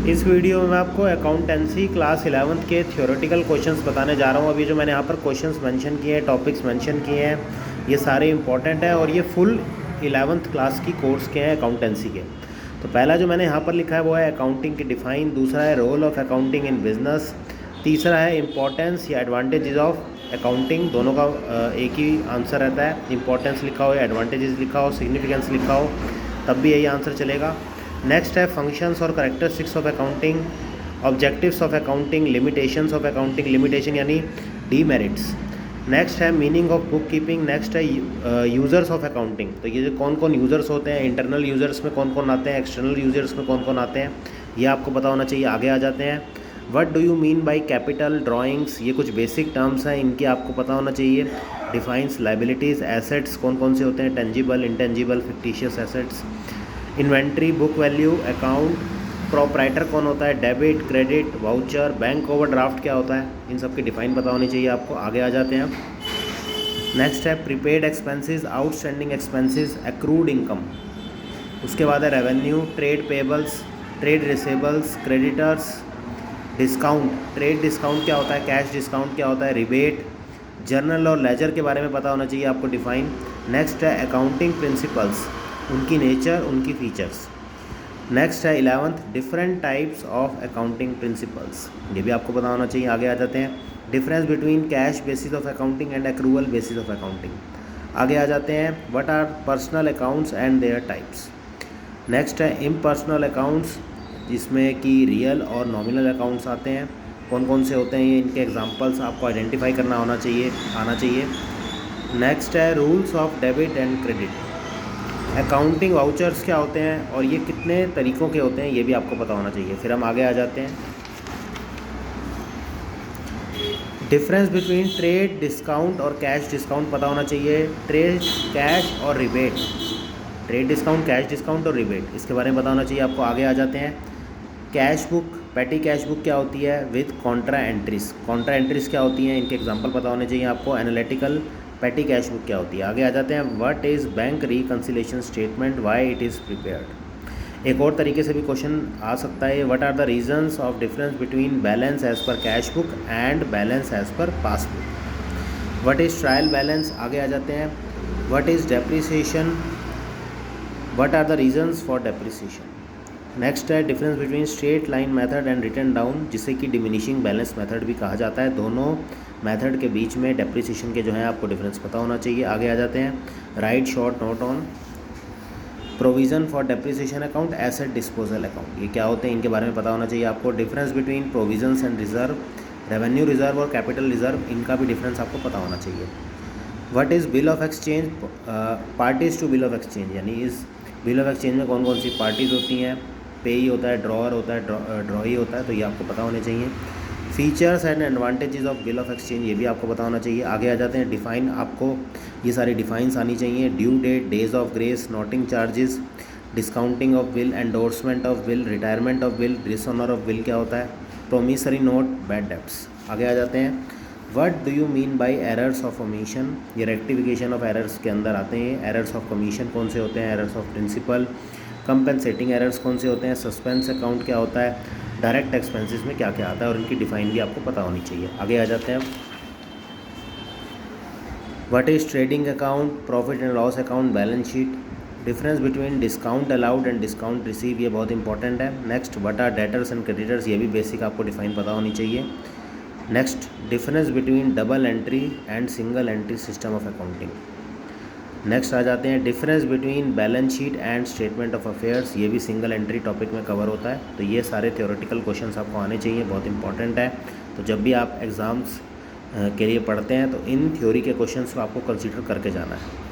इस वीडियो में मैं आपको अकाउंटेंसी क्लास 11th के थ्योरेटिकल क्वेश्चंस बताने जा रहा हूँ। अभी जो मैंने यहाँ पर क्वेश्चंस मेंशन किए हैं, टॉपिक्स मेंशन किए हैं, ये सारे इंपॉर्टेंट हैं और ये फुल 11th क्लास की कोर्स के हैं अकाउंटेंसी के। तो पहला जो मैंने यहाँ पर लिखा है वो है अकाउंटिंग की डिफ़ाइन, दूसरा है role of accounting in business, तीसरा है इंपॉर्टेंस या एडवांटेजेस ऑफ अकाउंटिंग। दोनों का एक ही आंसर रहता है। इंपॉर्टेंस लिखा हो या एडवांटेजेस लिखा हो, सिग्निफिकेंस लिखा हो, तब भी यही आंसर चलेगा। नेक्स्ट है फंक्शंस और characteristics of accounting, objectives of accounting, limitations of accounting, limitation यानी डीमेरिट्स। नेक्स्ट है meaning of book keeping. Next है यूज़र्स ऑफ अकाउंटिंग। तो ये जो कौन कौन यूज़र्स होते हैं, इंटरनल यूज़र्स में कौन कौन आते हैं, एक्सटर्नल यूज़र्स में कौन कौन आते हैं, ये आपको पता होना चाहिए। आगे आ जाते हैं what do you mean by capital drawings. ये कुछ बेसिक टर्म्स हैं, इनके आपको पता होना चाहिए। डिफाइंस लाइबिलिटीज़, एसेट्स कौन कौन से होते हैं, tangible, intangible, fictitious assets. Inventory, book value, account, proprietor कौन होता है, debit, credit, voucher, bank overdraft क्या होता है, इन सब की डिफ़ाइन पता होनी चाहिए आपको। आगे आ जाते हैं। नेक्स्ट है prepaid expenses, outstanding expenses, accrued income. उसके बाद है revenue, trade payables, trade रिसेबल्स, creditors, discount. Trade discount क्या होता है, कैश डिस्काउंट क्या होता है, रिबेट। जर्नल और लेजर के बारे में पता होना चाहिए आपको, डिफ़ाइन। नेक्स्ट है अकाउंटिंग प्रिंसिपल्स, उनकी नेचर, उनकी फीचर्स। नेक्स्ट है 11th different types of accounting principles, ये भी आपको पता होना चाहिए। आगे आ जाते हैं difference between cash basis of accounting and accrual basis of accounting. आगे आ जाते हैं what are personal accounts and their types. Next है इम्पर्सनल अकाउंट्स, जिसमें कि रियल और नॉमिनल अकाउंट्स आते हैं, कौन कौन से होते हैं ये, इनके एग्जांपल्स आपको आइडेंटिफाई करना आना चाहिए। नेक्स्ट है rules of debit and credit. Accounting vouchers क्या होते हैं और ये कितने तरीक़ों के होते हैं, ये भी आपको पता होना चाहिए। फिर हम आगे आ जाते हैं डिफरेंस बिटवीन ट्रेड डिस्काउंट और कैश डिस्काउंट पता होना चाहिए। ट्रेड, कैश और rebate, trade discount, cash discount और रिबेट, इसके बारे में पता होना चाहिए आपको। आगे आ जाते हैं cash book, petty cash book क्या होती है with Contra entries. Contra entries क्या होती हैं, इनके एग्जांपल पता होने चाहिए आपको। एनालिटिकल पैटी कैश बुक क्या होती है। आगे आ जाते हैं what is bank reconciliation statement, why it is prepared. एक और तरीके से भी क्वेश्चन आ सकता है what are the reasons of difference between balance as per cash book and balance as per passbook. What is trial balance. आगे आ जाते हैं what is depreciation, what are the reasons for depreciation. Next है difference between straight line method and written down, जिसे कि diminishing balance method भी कहा जाता है। दोनों मेथड के बीच में डेप्रिसिएशन के जो है आपको डिफरेंस पता होना चाहिए। आगे आ जाते हैं right short note on provision for depreciation account, asset disposal account, ये क्या होते हैं, इनके बारे में पता होना चाहिए आपको। Difference between provisions and reserve, revenue reserve और कैपिटल रिजर्व, इनका भी डिफरेंस आपको पता होना चाहिए। What is bill of exchange, parties to bill of exchange, यानी इस बिल ऑफ एक्सचेंज में कौन कौन सी पार्टीज़ होती हैं, पेई होता है, ड्रॉअर होता है, ड्रॉई होता है, तो ये आपको पता होने चाहिए। Features and advantages of bill of exchange, ये भी आपको पता होना चाहिए। आगे आ जाते हैं डिफ़ाइन, आपको ये सारी डिफ़ाइंस आनी चाहिए। Due date, days of grace, noting charges, discounting of bill, endorsement of bill, retirement of bill, dishonour of bill क्या होता है, प्रोमिसरी नोट, बैड डेब्ट्स। आगे आ जाते हैं what do you mean by errors of omission, ये rectification of errors के अंदर आते हैं। एरर्स ऑफ कमीशन कौन से होते हैं, errors of principle, compensating errors कौन से होते हैं, सस्पेंस अकाउंट क्या होता है, डायरेक्ट एक्सपेंसेस में क्या क्या आता है और इनकी डिफ़ाइन भी आपको पता होनी चाहिए। आगे आ जाते हैं what is trading account, profit and loss account, balance sheet. Difference between discount allowed and discount receive, ये बहुत इंपॉर्टेंट है। Next what are debtors and creditors, ये भी बेसिक आपको डिफ़ाइन पता होनी चाहिए। Next difference between double entry and single entry system of accounting. Next आ जाते हैं difference between balance sheet and statement of affairs, ये भी सिंगल एंट्री टॉपिक में कवर होता है। तो ये सारे थ्योरेटिकल क्वेश्चंस आपको आने चाहिए, बहुत इंपॉर्टेंट है। तो जब भी आप एग्ज़ाम्स के लिए पढ़ते हैं तो इन थ्योरी के क्वेश्चंस को आपको कंसीडर करके जाना है।